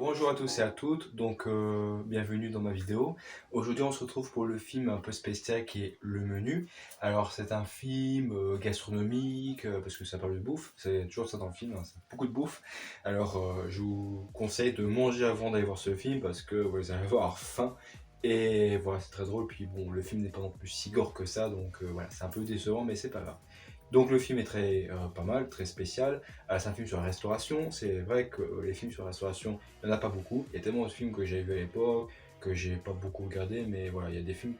Bonjour à tous et à toutes, bienvenue dans ma vidéo. Aujourd'hui on se retrouve pour le film un peu spécial qui est Le Menu. Alors c'est un film gastronomique, parce que ça parle de bouffe, c'est toujours ça dans le film, hein, c'est beaucoup de bouffe. Je vous conseille de manger avant d'aller voir ce film parce que vous allez avoir faim. Et voilà, c'est très drôle, puis bon, le film n'est pas non plus si gore que ça, voilà, c'est un peu décevant mais c'est pas grave. Donc le film est très pas mal, très spécial. C'est un film sur la restauration. C'est vrai que les films sur la restauration, il n'y en a pas beaucoup. Il y a tellement de films que j'avais vu à l'époque, que j'ai pas beaucoup regardé, mais voilà, il y a des films,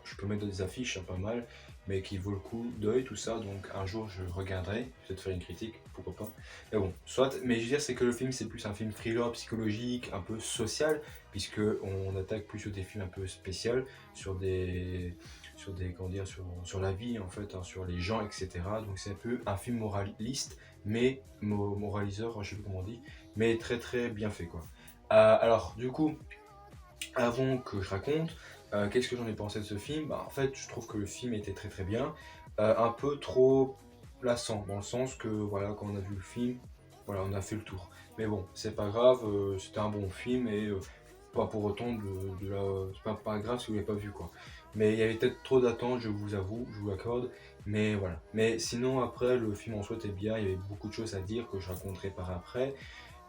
je peux mettre dans des affiches, hein, pas mal, mais qui vaut le coup d'œil, tout ça. Donc un jour je regarderai, peut-être faire une critique, pourquoi pas. Mais bon, soit, mais je veux dire, c'est que le film, c'est plus un film thriller psychologique, un peu social, puisque on attaque plus sur des films un peu spéciaux, sur des comment dire, sur la vie en fait, hein, sur les gens, etc. Donc c'est un peu un film moraliste, mais moraliseur, je sais plus comment on dit, mais très très bien fait quoi. Alors du coup, avant que je raconte, qu'est-ce que j'en ai pensé de ce film? Bah, en fait, je trouve que le film était très très bien, un peu trop lassant, dans le sens que voilà, quand on a vu le film, voilà, on a fait le tour. Mais bon, c'est pas grave, c'était un bon film et pas pour autant c'est pas grave si vous l'avez pas vu quoi. Mais il y avait peut-être trop d'attentes, je vous avoue, je vous l'accorde. Mais voilà. Mais sinon après le film en soi était bien, il y avait beaucoup de choses à dire que je raconterai par après.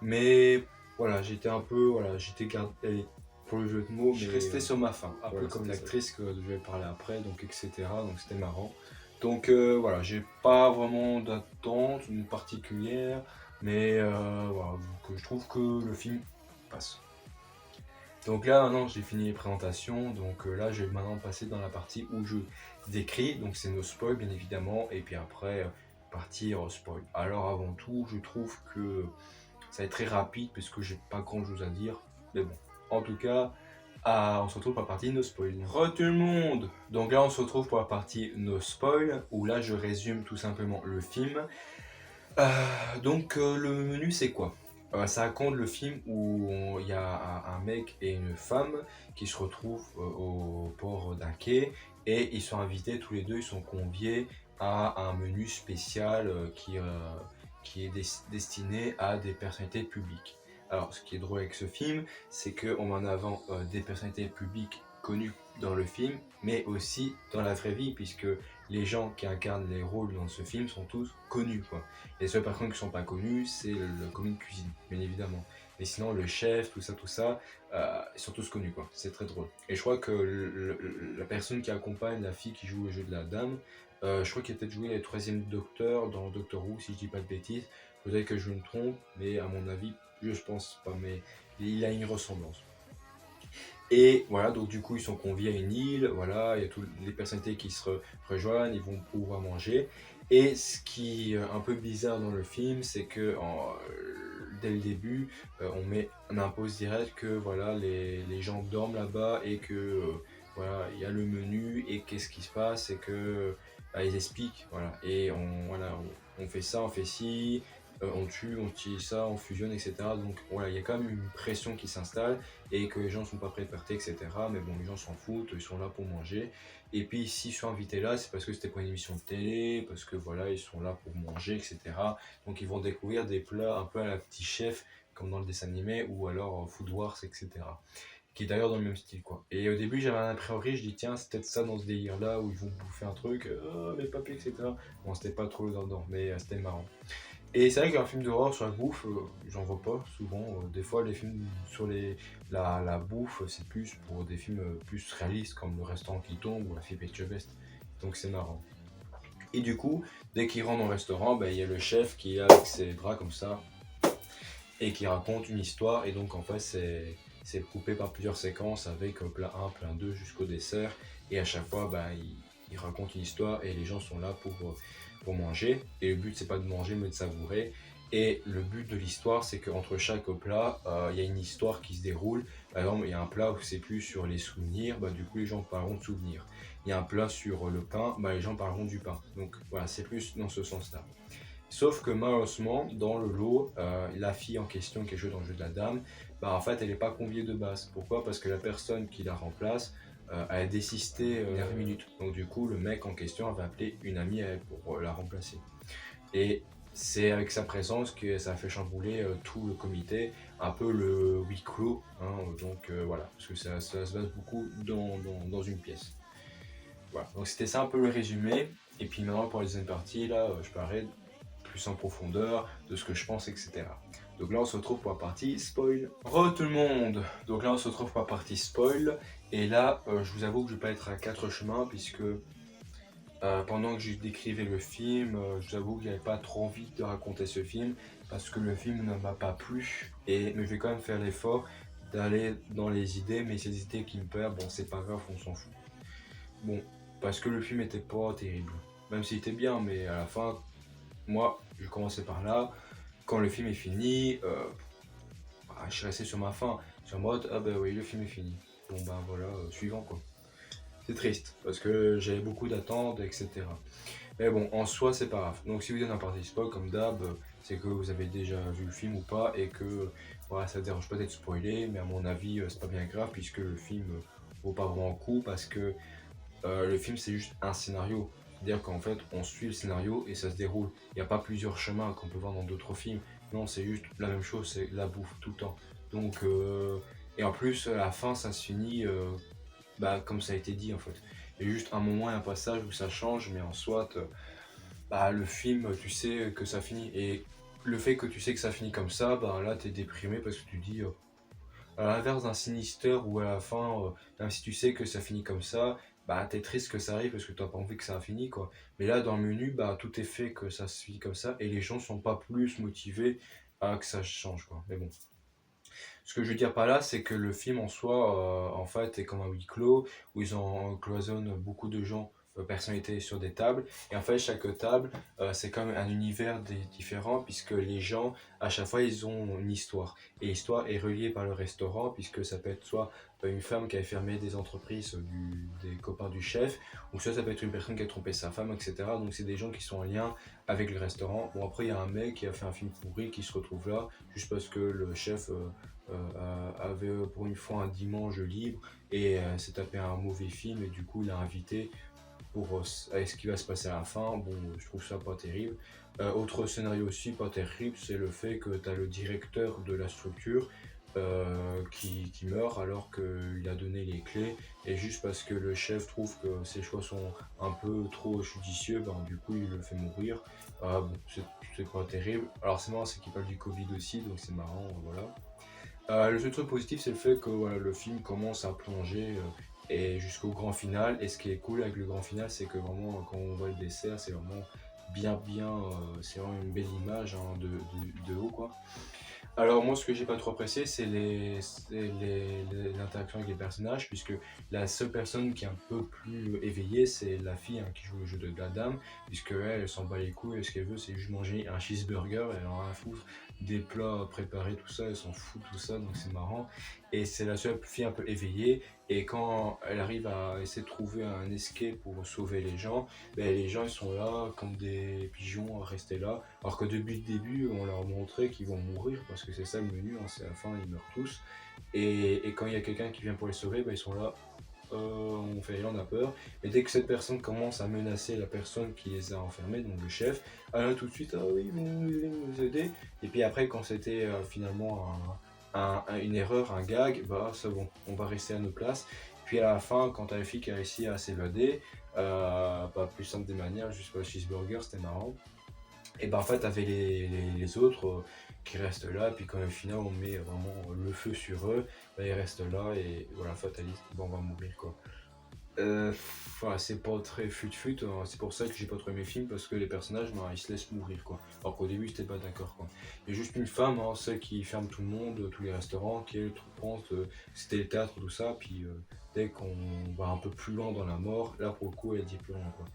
Mais voilà, j'étais un peu, voilà, j'étais gardé pour le jeu de mots, je restais sur ma faim, un peu comme l'actrice que je vais parler après, donc etc. Donc c'était marrant. Voilà, j'ai pas vraiment d'attente une particulière, mais voilà, que je trouve que le film passe. Donc là maintenant j'ai fini les présentations, là je vais maintenant passer dans la partie où je décris, donc c'est nos spoil bien évidemment, et puis après partir spoil. Alors avant tout je trouve que ça va être très rapide parce que j'ai pas grand chose à dire, mais bon, en tout cas, on se retrouve pour la partie no spoil. Re tout le monde. Donc là on se retrouve pour la partie no spoil, où là je résume tout simplement le film. Le menu c'est quoi? Ça raconte le film où il y a un mec et une femme qui se retrouvent au port d'un quai et ils sont invités tous les deux, ils sont conviés à un menu spécial qui est destiné à des personnalités publiques. Alors ce qui est drôle avec ce film, c'est qu'on met en avant des personnalités publiques connues dans le film, mais aussi dans la vraie vie, puisque les gens qui incarnent les rôles dans ce film sont tous connus, quoi. Les seules personnes qui ne sont pas connues, c'est le commis de cuisine, bien évidemment. Mais sinon, le chef, tout ça, ils sont tous connus, quoi. C'est très drôle. Et je crois que la personne qui accompagne la fille qui joue le jeu de la dame, je crois qu'il a peut-être joué le troisième docteur dans Doctor Who, si je dis pas de bêtises. Peut-être que je me trompe, mais à mon avis, je pense pas, mais il a une ressemblance. Et voilà, donc du coup, ils sont conviés à une île, voilà, il y a toutes les personnalités qui se rejoignent, ils vont pouvoir manger. Et ce qui est un peu bizarre dans le film, c'est que dès le début, on impose direct que voilà, les gens dorment là-bas et que voilà, il y a le menu et qu'est-ce qui se passe, c'est que ils expliquent, voilà, et on fait ça, on fait ci, on tue, on utilise ça, on fusionne, etc. Donc voilà, il y a quand même une pression qui s'installe et que les gens ne sont pas préparés, etc. Mais bon, les gens s'en foutent, ils sont là pour manger. Et puis s'ils sont invités là, c'est parce que c'était pour une émission de télé, parce que voilà, ils sont là pour manger, etc. Donc ils vont découvrir des plats un peu à la petit chef, comme dans le dessin animé, ou alors Food Wars, etc. Qui est d'ailleurs dans le même style, quoi. Et au début, j'avais un a priori, je dis tiens, c'est peut-être ça dans ce délire-là, où ils vont bouffer un truc, les papiers, etc. Bon, c'était pas trop dedans, mais c'était marrant. Et c'est vrai qu'un film d'horreur sur la bouffe, j'en vois pas souvent. Des fois, les films sur la bouffe, c'est plus pour des films plus réalistes, comme Le Restaurant qui tombe ou La Fille Pêche Veste. Donc c'est marrant. Et du coup, dès qu'il rentre dans le restaurant, il y a le chef qui est avec ses bras comme ça et qui raconte une histoire. Et donc en fait, c'est coupé par plusieurs séquences avec plat 1, plat 2 jusqu'au dessert. Et à chaque fois, il raconte une histoire et les gens sont là pour manger. Et le but, c'est pas de manger, mais de savourer. Et le but de l'histoire, c'est qu'entre chaque plat, il y a une histoire qui se déroule. Par exemple, il y a un plat où c'est plus sur les souvenirs, du coup, les gens parleront de souvenirs. Il y a un plat sur le pain, les gens parleront du pain. Donc voilà, c'est plus dans ce sens-là. Sauf que malheureusement, dans le lot, la fille en question qui est jouée dans le jeu de la dame, en fait, elle n'est pas conviée de base. Pourquoi? Parce que la personne qui la remplace a désisté dernière minute. Donc du coup, le mec en question va appeler une amie à elle pour la remplacer. Et c'est avec sa présence que ça a fait chambouler tout le comité. un peu le huis clos, hein, donc voilà, parce que ça se passe beaucoup dans une pièce. Voilà, donc c'était ça un peu le résumé, et puis maintenant pour la deuxième partie, là, je parlerai plus en profondeur de ce que je pense, etc. Donc là on se retrouve pour la partie spoil. Re tout le monde. Donc là on se retrouve pour la partie spoil, et là je vous avoue que je vais pas être à quatre chemins, puisque pendant que je décrivais le film, je vous avoue que j'avais pas trop envie de raconter ce film, parce que le film ne m'a pas plu, mais je vais quand même faire l'effort d'aller dans les idées, mais ces idées qui me perdent, bon c'est pas grave, on s'en fout. Bon, parce que le film était pas terrible, même s'il était bien, mais à la fin, moi, je commençais par là. Quand le film est fini, je suis resté sur ma faim. Je suis en mode, ah bah oui, le film est fini. Bon ben voilà, suivant quoi. C'est triste, parce que j'avais beaucoup d'attentes, etc. Mais bon, en soi, c'est pas grave. Donc si vous êtes un partie spoil, comme d'hab, c'est que vous avez déjà vu le film ou pas, et que voilà, ça ne dérange pas d'être spoilé, mais à mon avis, c'est pas bien grave, puisque le film vaut pas vraiment le coup, parce que le film c'est juste un scénario. C'est-à-dire qu'en fait on suit le scénario et ça se déroule. Il n'y a pas plusieurs chemins qu'on peut voir dans d'autres films. Non, c'est juste la même chose, c'est la bouffe tout le temps. Donc, et en plus, à la fin ça se finit comme ça a été dit en fait. Il y a juste un moment et un passage où ça change, mais en soi, le film, tu sais que ça finit. Et le fait que tu sais que ça finit comme ça, là t'es déprimé parce que tu dis, à l'inverse d'un Sinister où à la fin, même si tu sais que ça finit comme ça, t'es triste que ça arrive parce que t'as pas envie que ça finisse quoi. Mais là dans le menu, tout est fait que ça se finit comme ça et les gens sont pas plus motivés à que ça change quoi. Mais bon. Ce que je veux dire par là, c'est que le film en soi, en fait, est comme un huis clos où ils en cloisonnent beaucoup de gens, personnalités sur des tables. Et en fait, chaque table, c'est comme un univers différent puisque les gens, à chaque fois, ils ont une histoire. Et l'histoire est reliée par le restaurant puisque ça peut être soit une femme qui a fermé des entreprises des copains du chef, ou soit ça peut être une personne qui a trompé sa femme, etc. Donc c'est des gens qui sont en lien avec le restaurant. Bon après il y a un mec qui a fait un film pourri qui se retrouve là juste parce que le chef avait pour une fois un dimanche libre et s'est tapé un mauvais film et du coup il a invité pour ce qui va se passer à la fin. Bon, je trouve ça pas terrible. Autre scénario aussi pas terrible, c'est le fait que tu as le directeur de la structure qui meurt alors qu'il a donné les clés et juste parce que le chef trouve que ses choix sont un peu trop judicieux, du coup il le fait mourir. Bon, c'est pas terrible. Alors c'est marrant, c'est qu'il parle du Covid aussi, donc c'est marrant, voilà. Le seul truc positif, c'est le fait que voilà, le film commence à plonger et jusqu'au grand final. Et ce qui est cool avec le grand final, c'est que vraiment, quand on voit le dessert, c'est vraiment c'est vraiment une belle image hein, de haut, quoi. Alors moi ce que j'ai pas trop apprécié c'est les interactions avec les personnages puisque la seule personne qui est un peu plus éveillée c'est la fille hein, qui joue le jeu de la dame puisque elle s'en bat les couilles et ce qu'elle veut c'est juste manger un cheeseburger, elle en a rien à foutre des plats préparés tout ça, elle s'en fout tout ça donc c'est marrant et c'est la seule fille un peu éveillée et quand elle arrive à essayer de trouver un escape pour sauver les gens, les gens ils sont là comme des pigeons à rester là alors que depuis le début, on leur montrait qu'ils vont mourir parce que c'est ça le menu, hein, c'est à la fin, ils meurent tous. Et quand il y a quelqu'un qui vient pour les sauver, ils sont là, on fait rien, on a peur. Et dès que cette personne commence à menacer la personne qui les a enfermés, donc le chef, là tout de suite, ah oui, ils vont nous aider. Et puis après, quand c'était finalement une erreur, un gag, c'est bon, on va rester à nos places. Puis à la fin, quand t'as la fille qui a réussi à s'évader, plus simple des manières, juste pour le cheeseburger, c'était marrant. Et en fait t'avais les autres qui restent là, puis quand au final on met vraiment le feu sur eux, ils restent là et voilà, fataliste, on va mourir quoi. Voilà, c'est pas très fut-fut, hein. C'est pour ça que j'ai pas trop aimé le film parce que les personnages ils se laissent mourir quoi. Alors qu'au début j'étais pas d'accord quoi. Il y a juste une femme, hein, celle qui ferme tout le monde, tous les restaurants, qui elle pense que c'était le théâtre tout ça, puis dès qu'on va un peu plus loin dans la mort, là pour le coup elle dit plus rien quoi.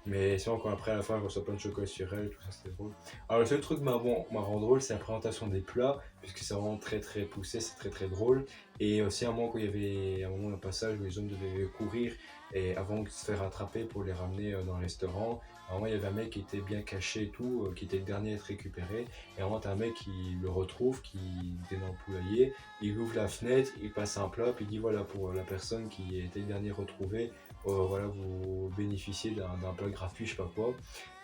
Mais sinon, quand après, à la fin, elle reçoit plein de chocolat sur elle, tout ça, c'était drôle. Alors, le seul truc qui m'a rendu drôle, c'est la présentation des plats, puisque c'est vraiment très très poussé, c'est très très drôle. Et aussi, à un moment, quand il y avait un passage où les hommes devaient courir et avant de se faire attraper pour les ramener dans le restaurant, à un moment, il y avait un mec qui était bien caché et tout, qui était le dernier à être récupéré. Et à un moment, t'as un mec qui le retrouve, qui était dans le poulailler, il ouvre la fenêtre, il passe un plat, puis il dit voilà, pour la personne qui était le dernier retrouvé, voilà, vous bénéficiez d'un plat gratuit, je sais pas quoi.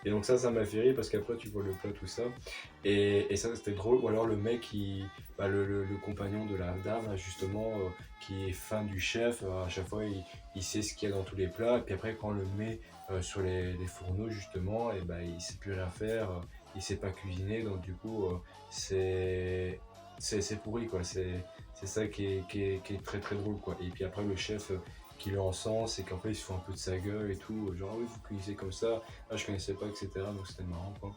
Et donc ça m'a fait rire parce qu'après tu vois le plat, tout ça. Et ça c'était drôle. Ou alors le mec, le compagnon de la dame, justement, qui est fan du chef, à chaque fois il sait ce qu'il y a dans tous les plats. Et puis après quand on le met sur les fourneaux, justement, et ben il sait plus rien faire, il sait pas cuisiner. Donc du coup, c'est pourri, quoi. C'est ça qui est très très drôle, quoi. Et puis après le chef qui le encense, et qu'après il se fout un peu de sa gueule et tout, genre ah oui vous cuisez comme ça, ah je connaissais pas, etc. Donc c'était marrant, quoi.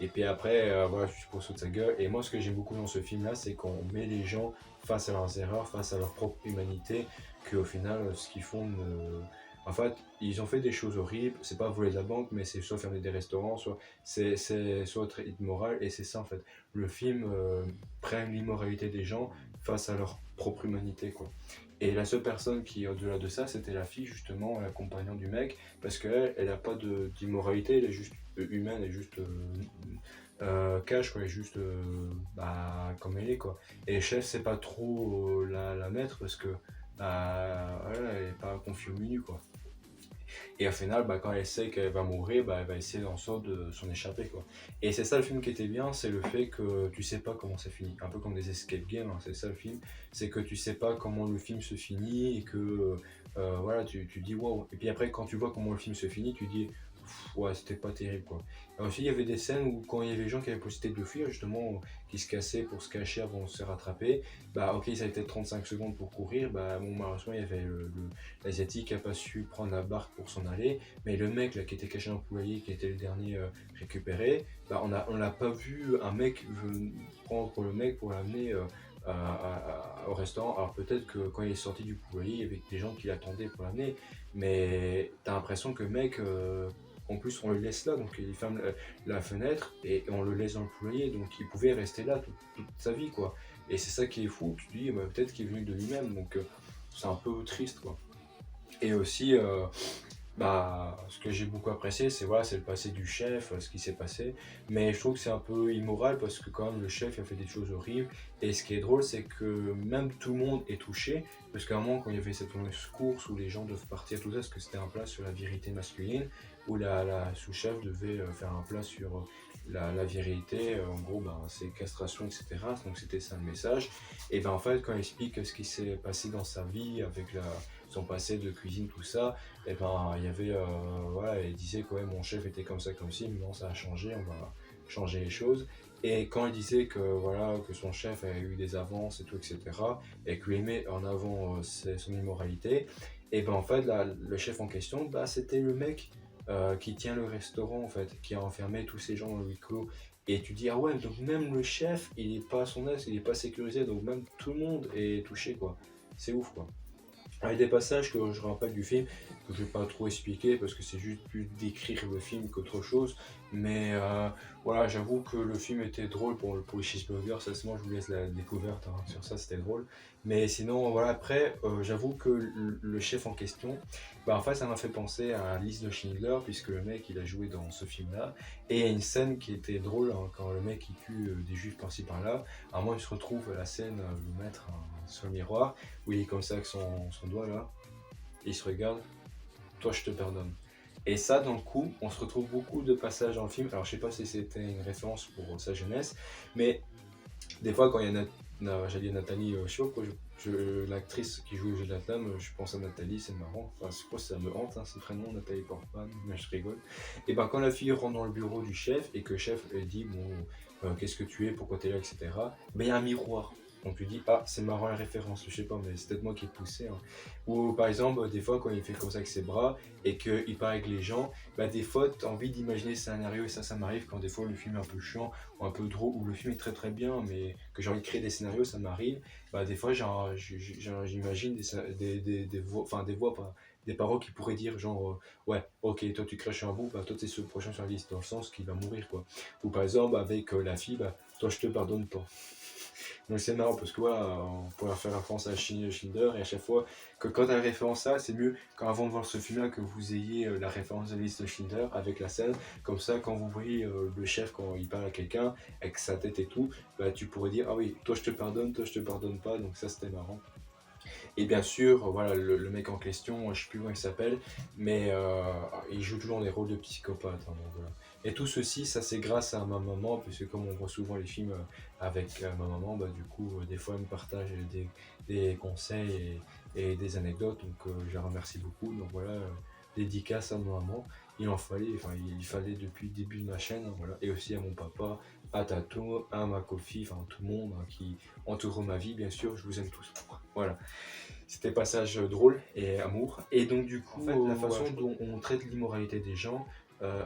Et puis après, voilà, je suppose de sa gueule. Et moi, ce que j'aime beaucoup dans ce film-là, c'est qu'on met les gens face à leurs erreurs, face à leur propre humanité, qu'au final, ce qu'ils font En fait, ils ont fait des choses horribles, c'est pas voler de la banque, mais c'est soit fermer des restaurants, soit c'est soit être immoral, et c'est ça en fait. Le film prend l'immoralité des gens face à leur propre humanité, quoi. Et la seule personne qui, au-delà de ça, c'était la fille, justement, la compagnon du mec, parce qu'elle, elle a pas d'immoralité, elle est juste humaine, elle est juste cash, quoi, elle est juste comme elle est, quoi. Et le chef, c'est pas trop la mettre parce que voilà, elle est pas confiée au milieu, quoi. Et au final, quand elle sait qu'elle va mourir, elle va essayer en sorte de s'en échapper, quoi. Et c'est ça le film qui était bien, c'est le fait que tu sais pas comment ça finit. Un peu comme des escape games, hein, c'est ça le film. C'est que tu sais pas comment le film se finit, et que voilà, tu dis waouh. Et puis après, quand tu vois comment le film se finit, tu dis pff, ouais, c'était pas terrible, quoi. Et aussi, il y avait des scènes où quand il y avait des gens qui avaient possibilité de fuir, justement, qui se cassaient pour se cacher avant de se faire rattraper, ok, ça a été 35 secondes pour courir, bon, malheureusement, il y avait l'Asiatique qui a pas su prendre la barque pour s'en aller, mais le mec là qui était caché dans le poulailler, qui était le dernier récupéré, on l'a pas vu un mec prendre le mec pour l'amener au restaurant. Alors peut-être que quand il est sorti du poulailler, il y avait des gens qui l'attendaient pour l'amener, mais t'as l'impression que le mec, en plus on le laisse là, donc il ferme la fenêtre et on le laisse dans le poulailler, donc il pouvait rester là toute sa vie, quoi. Et c'est ça qui est fou, tu te dis peut-être qu'il est venu de lui-même, donc c'est un peu triste, quoi. Et aussi, ce que j'ai beaucoup apprécié, c'est voilà, c'est le passé du chef, ce qui s'est passé. Mais je trouve que c'est un peu immoral parce que quand même le chef a fait des choses horribles. Et ce qui est drôle, c'est que même tout le monde est touché. Parce qu'à un moment, quand il y avait cette fameuse course où les gens doivent partir, tout ça, parce que c'était un plat sur la virilité masculine, où la sous-chef devait faire un plat sur la virilité, en gros, c'est castration, etc. Donc c'était ça le message. Et en fait, quand il explique ce qui s'est passé dans sa vie avec son passé de cuisine, tout ça, il y avait, voilà, il disait que ouais, mon chef était comme ça, comme ci, mais non, ça a changé, on va changer les choses. Et quand il disait que, voilà, que son chef avait eu des avances et tout, etc., et qu'il met en avant son immoralité, en fait, le chef en question, c'était le mec qui tient le restaurant, en fait, qui a enfermé tous ces gens dans le huis clos. Et tu dis, ah ouais, donc même le chef, il est pas à son aise, il est pas sécurisé, donc même tout le monde est touché, quoi. C'est ouf, quoi. Il y a des passages que je rappelle du film que je vais pas trop expliquer parce que c'est juste plus décrire le film qu'autre chose. Mais voilà, j'avoue que le film était drôle pour les cheeseburgers. Ça, moi, je vous laisse la découverte, hein. Sur ça, c'était drôle. Mais sinon, voilà, après, j'avoue que le chef en question, en fait, ça m'a fait penser à la liste de Schindler, puisque le mec, il a joué dans ce film-là. Et il y a une scène qui était drôle, hein, quand le mec, il tue des juifs par-ci par-là. À un moment, il se retrouve à la scène, le mettre sur le miroir, où il est comme ça avec son doigt là, et il se regarde, toi je te pardonne. Et ça, dans le coup, on se retrouve beaucoup de passages dans le film. Alors je sais pas si c'était une référence pour sa jeunesse, mais des fois quand il y a j'allais dire Nathalie, je sais pas pourquoi l'actrice qui joue le jeu de la flamme, je pense à Nathalie, c'est marrant. Enfin, je crois que ça me hante, hein, ce prénom, Nathalie Portman, mais je rigole. Et quand la fille rentre dans le bureau du chef et que le chef elle dit, bon, qu'est-ce que tu es, pourquoi tu es là, etc., il y a un miroir. Donc tu dis, ah, c'est marrant la référence, je sais pas, mais c'est peut-être moi qui ai poussé, hein. Ou par exemple, des fois, quand il fait comme ça avec ses bras et qu'il parle avec les gens, des fois, tu as envie d'imaginer le scénario, et ça m'arrive quand des fois le film est un peu chiant ou un peu drôle, ou le film est très très bien, mais que j'ai envie de créer des scénarios, ça m'arrive. Des fois, j'imagine des voix, enfin des voix, pas, des paroles qui pourraient dire genre, ouais, ok, toi tu craches un bout, toi t'es ce prochain sur la liste, dans le sens qu'il va mourir, quoi. Ou par exemple, avec la fille, toi je te pardonne pas. Donc c'est marrant parce que voilà, on pourrait faire référence à Schindler, et à chaque fois que quand tu as référence à ça, c'est mieux quand avant de voir ce film-là que vous ayez la référence de la liste de Schindler avec la scène. Comme ça, quand vous voyez le chef quand il parle à quelqu'un avec sa tête et tout, tu pourrais dire ah oui, toi je te pardonne pas. Donc ça c'était marrant. Et bien sûr, voilà, le mec en question, je sais plus comment il s'appelle, mais il joue toujours des rôles de psychopathe, hein, donc voilà. Et tout ceci, ça c'est grâce à ma maman, puisque comme on voit souvent les films avec ma maman, bah, du coup, des fois elle me partage des conseils et des anecdotes, donc je la remercie beaucoup. Donc voilà, dédicace à ma maman, il en fallait, enfin il fallait depuis le début de ma chaîne, hein, voilà. Et aussi à mon papa, à Tato, à ma Kofi, enfin tout le monde hein, qui entoure ma vie, bien sûr, je vous aime tous. Voilà. C'était passage drôle et amour. Et donc du coup, en fait, la façon dont on traite l'immoralité des gens,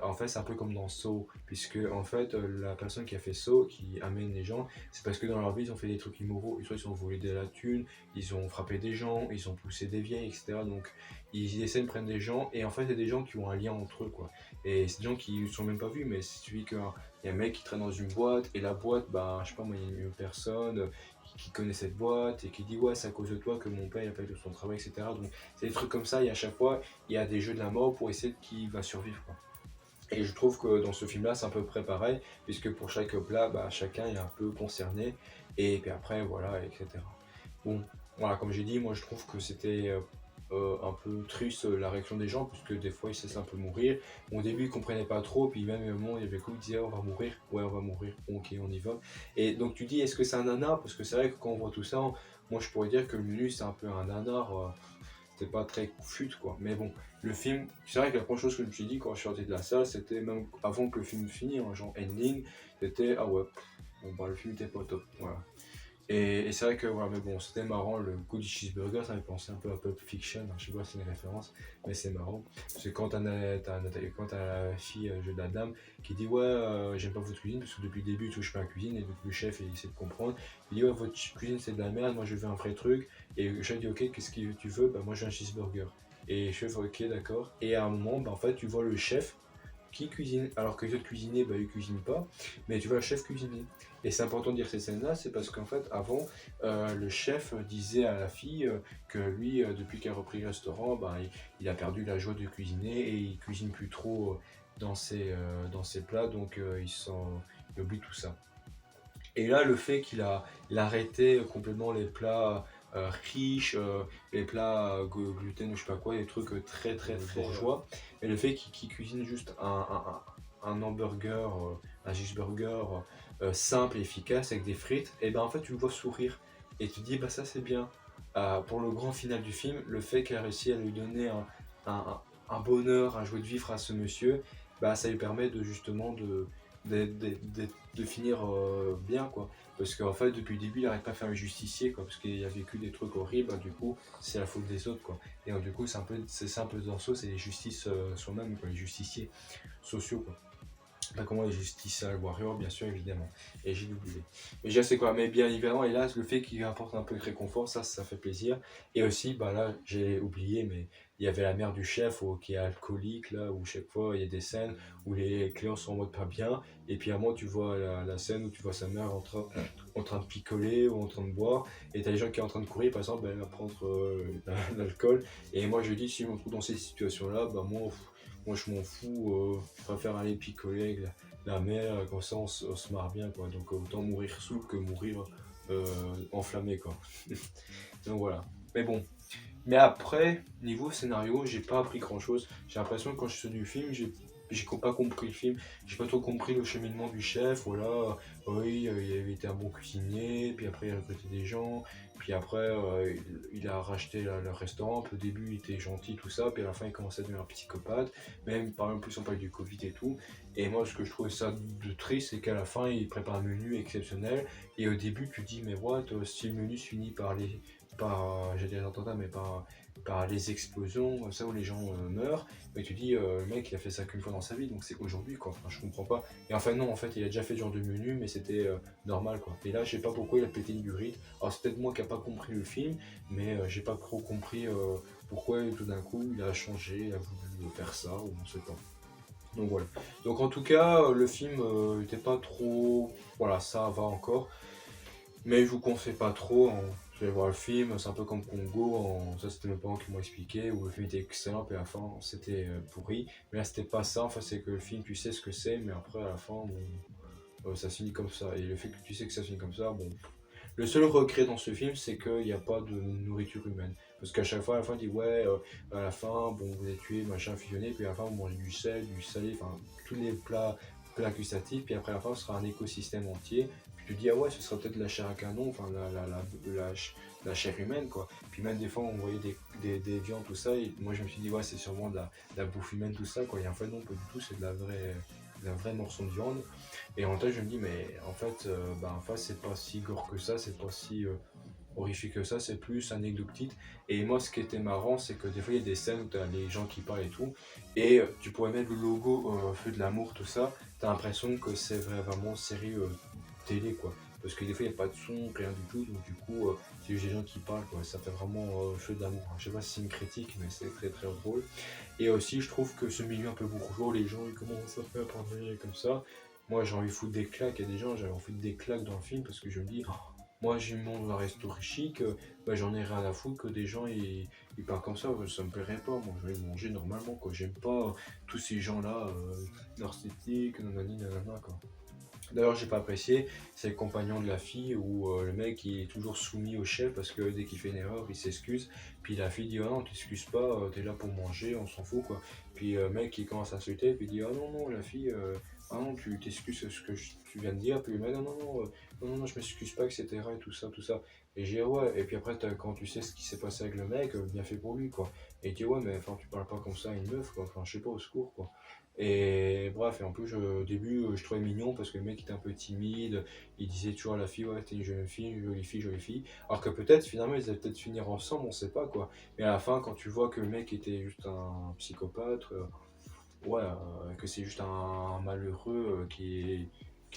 en fait, c'est un peu comme dans Saw, puisque en fait, la personne qui a fait Saw, qui amène les gens, c'est parce que dans leur vie, ils ont fait des trucs immoraux. Soit ils ont volé de la thune, ils ont frappé des gens, ils ont poussé des vieilles, etc. Donc ils essaient de prendre des gens, et en fait, il y a des gens qui ont un lien entre eux, quoi. Et c'est des gens qui ne sont même pas vus, mais c'est celui qu'il y a un mec qui traîne dans une boîte, et la boîte, bah, je sais pas moi, il y a une personne qui connaît cette boîte et qui dit ouais c'est à cause de toi que mon père il a pas eu son travail, etc. Donc c'est des trucs comme ça, et à chaque fois il y a des jeux de la mort pour essayer de qui va survivre, quoi. Et je trouve que dans ce film là c'est un peu près pareil, puisque pour chaque plat bah, chacun est un peu concerné, et puis après voilà, etc. Bon, voilà, comme j'ai dit, moi je trouve que c'était un peu triste la réaction des gens, puisque des fois ils se laissent un peu mourir. Bon, au début ils comprenaient pas trop, puis même à un moment il y avait quoi, ils disaient oh, on va mourir, ouais on va mourir, bon, ok on y va. Et donc tu dis est-ce que c'est un nanar? Parce que c'est vrai que quand on voit tout ça, moi je pourrais dire que le menu c'est un peu un nanar, c'était pas très fut quoi. Mais bon, le film, c'est vrai que la première chose que je me suis dit quand je suis sorti de la salle, c'était même avant que le film finisse, hein, genre ending, c'était ah ouais, bon bah le film était pas top, voilà. Et c'est vrai que, voilà, mais bon, c'était marrant, le goût du cheeseburger, ça m'a pensé un peu à Pulp Fiction, hein, je sais pas si c'est une référence, mais c'est marrant. Parce que quand t'as la fille, jeu de la dame, qui dit ouais, j'aime pas votre cuisine, parce que depuis le début, il touche pas à la cuisine, et donc le chef, il essaie de comprendre. Il dit ouais, votre cuisine c'est de la merde, moi je veux un vrai truc. Et le chef dit ok, qu'est-ce que tu veux? Bah moi je veux un cheeseburger. Et le chef, ok, d'accord. Et à un moment, bah, en fait, tu vois le chef qui cuisine, alors que les autres cuisiniers, bah, ils cuisinent pas, mais tu vois le chef cuisiner. Et c'est important de dire ces scènes-là, c'est parce qu'en fait, avant, le chef disait à la fille que lui, depuis qu'il a repris le restaurant, bah, il a perdu la joie de cuisiner et il cuisine plus trop dans ses plats, donc il oublie tout ça. Et là, le fait il a arrêté complètement les plats riches, les plats gluten ou je sais pas quoi, des trucs très très bourgeois, et le fait qu'il cuisine juste un hamburger, un cheeseburger simple et efficace avec des frites, et ben en fait tu le vois sourire et tu te dis bah ça c'est bien. Pour le grand final du film, le fait qu'elle a réussi à lui donner un, un bonheur, un joie de vivre à ce monsieur, bah ça lui permet de justement de finir bien quoi. Parce qu'en fait depuis le début il arrête pas de faire le justicier quoi, parce qu'il a vécu des trucs horribles, bah, du coup c'est la faute des autres quoi. Et du coup c'est ça un peu dans c'est les justices soi-même quoi, les justiciers sociaux quoi. Pas comment les justiciers warriors bien sûr évidemment. Et j'ai oublié. Mais je sais quoi, mais bien évidemment, et là le fait qu'il apporte un peu de réconfort, ça fait plaisir. Et aussi bah là j'ai oublié, mais il y avait la mère du chef qui est alcoolique là, où chaque fois il y a des scènes où les clients sont en mode pas bien, et puis à un moment tu vois la scène où tu vois sa mère en train de picoler ou en train de boire, et t'as les gens qui sont en train de courir par exemple, elle va prendre l'alcool. Et moi je dis si je me trouve dans ces situations là, bah moi je m'en fous, je préfère aller picoler avec la mer, comme ça on se marre bien quoi. Donc autant mourir sous que mourir enflammé quoi. Donc voilà. Mais bon. Mais après, niveau scénario, j'ai pas appris grand chose. J'ai l'impression que quand je suis sorti du film, j'ai pas compris le film. J'ai pas trop compris le cheminement du chef. Voilà, oui, il avait été un bon cuisinier, puis après il a recruté des gens, puis après il a racheté le restaurant. Puis au début il était gentil, tout ça, puis à la fin il commençait à devenir un psychopathe. Même par exemple, plus on parle du Covid et tout. Et moi, ce que je trouvais ça de triste, c'est qu'à la fin il prépare un menu exceptionnel. Et au début, tu dis, mais what, si le menu se finit j'allais dire les attentats, mais par les explosions, ça où les gens meurent, mais tu dis, le mec il a fait ça qu'une fois dans sa vie, donc c'est aujourd'hui quoi, enfin, je comprends pas. Et enfin non, en fait il a déjà fait ce genre de menu, mais c'était normal quoi. Et là je sais pas pourquoi il a pété une durite, alors c'est peut-être moi qui a pas compris le film, mais j'ai pas trop compris pourquoi tout d'un coup il a changé, il a voulu faire ça, ou on sait pas. Donc voilà. Donc en tout cas, le film était pas trop... Voilà, ça va encore. Mais je vous conseille pas trop, hein. Vous allez voir le film, c'est un peu comme Congo, ça c'était mes parents qui m'ont expliqué, où le film était excellent, puis à la fin c'était pourri. Mais là c'était pas ça, enfin c'est que le film tu sais ce que c'est, mais après à la fin, bon, ça se finit comme ça. Et le fait que tu sais que ça se finit comme ça, bon, Le seul regret dans ce film, c'est qu'il n'y a pas de nourriture humaine. Parce qu'à chaque fois, à la fin, il dit ouais, à la fin, bon, vous êtes tué, machin, fusionné, puis à la fin, vous mangez du sel, du salé, enfin, tous les plats gustatifs, puis après, à la fin, ce sera un écosystème entier. Puis tu te dis, ah ouais, ce sera peut-être la chair à canon, enfin, la chair humaine, quoi. Puis même des fois, on voyait des viandes, tout ça, et moi, je me suis dit, ouais, c'est sûrement de la bouffe humaine, tout ça, quoi. Et en fait, non, pas du tout, c'est de la vraie morceau de viande. Et en même temps, je me dis, mais en fait, en fait c'est pas si gore que ça, c'est pas si horrifique que ça, c'est plus anecdotique. Et moi, ce qui était marrant, c'est que des fois, il y a des scènes où tu as les gens qui parlent et tout, et tu pourrais mettre le logo Feu de l'amour, tout ça, tu as l'impression que c'est vraiment série télé, quoi. Parce que des fois, il n'y a pas de son, rien du tout, donc du coup, c'est juste des gens qui parlent, quoi. Ça fait vraiment Feu de l'amour. Je sais pas si c'est une critique, mais c'est très très drôle. Et aussi, je trouve que ce milieu un peu bourgeois, les gens ils commencent à faire parler comme ça. Moi, j'ai envie de foutre des claques. Il y a des gens, j'avais envie de foutre des claques dans le film parce que je me dis, oh, moi, j'ai mon resto chic, j'en ai rien à foutre que des gens ils parlent comme ça. Ça me plairait pas. Moi, je vais manger normalement, quoi. J'aime pas tous ces gens-là, narcissiques, nanani, nanana, quoi. D'ailleurs, j'ai pas apprécié, c'est le compagnon de la fille où le mec il est toujours soumis au chef parce que dès qu'il fait une erreur, il s'excuse. Puis la fille dit ah non, t'excuses pas, t'es là pour manger, on s'en fout quoi. Puis le mec il commence à insulter, puis il dit ah non, non, la fille, ah non, tu t'excuses de ce que tu viens de dire. Puis le mec non, non, non, non, non, non, je m'excuse pas, etc. Et tout ça, tout ça. Et j'ai dit ah ouais, et puis après, quand tu sais ce qui s'est passé avec le mec, bien fait pour lui quoi. Et il dit ouais, mais enfin, tu parles pas comme ça à une meuf quoi, enfin, je sais pas, au secours quoi. Et bref, et en plus, au début, je trouvais mignon parce que le mec était un peu timide. Il disait toujours à la fille, ouais, t'es une jeune fille, une jolie fille, jolie fille. Alors que peut-être, finalement, ils allaient peut-être finir ensemble, on sait pas quoi. Mais à la fin, quand tu vois que le mec était juste un psychopathe, ouais, que c'est juste un malheureux qui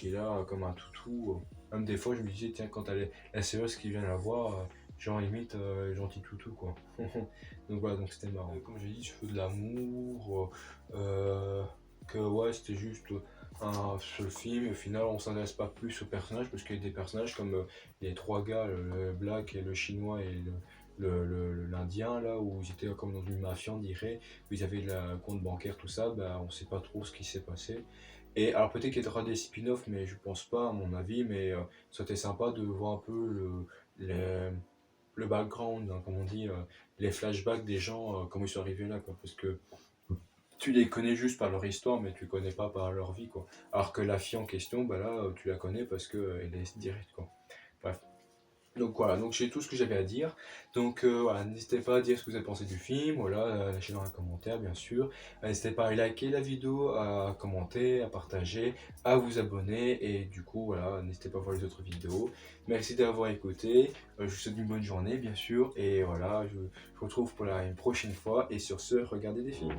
est là comme un toutou. Même des fois, je me disais, tiens, quand t'as la séreuse qui vient la voir, genre limite gentil toutou quoi. Donc voilà, donc c'était marrant. Comme j'ai dit, je fais de l'amour, que ouais, c'était juste un seul film. Et au final, on s'intéresse pas plus aux personnages parce qu'il y a des personnages comme les trois gars, le black et le chinois et l'indien là où ils étaient comme dans une mafia on dirait, où ils avaient le compte bancaire tout ça, bah, on sait pas trop ce qui s'est passé. Et alors peut-être qu'il y aura des spin-offs mais je pense pas à mon avis, mais c'était sympa de voir un peu le, le background, hein, comme on dit, les flashbacks des gens, comment ils sont arrivés là quoi, parce que tu les connais juste par leur histoire mais tu connais pas par leur vie quoi. Alors que la fille en question, bah là tu la connais parce que elle est directe quoi. Bref. Donc voilà, donc j'ai tout ce que j'avais à dire. Donc voilà, n'hésitez pas à dire ce que vous avez pensé du film, voilà, lâchez dans un commentaire bien sûr. N'hésitez pas à liker la vidéo, à commenter, à partager, à vous abonner et du coup voilà, n'hésitez pas à voir les autres vidéos. Merci d'avoir écouté, je vous souhaite une bonne journée bien sûr et voilà, je vous retrouve pour une prochaine fois et sur ce, regardez des films.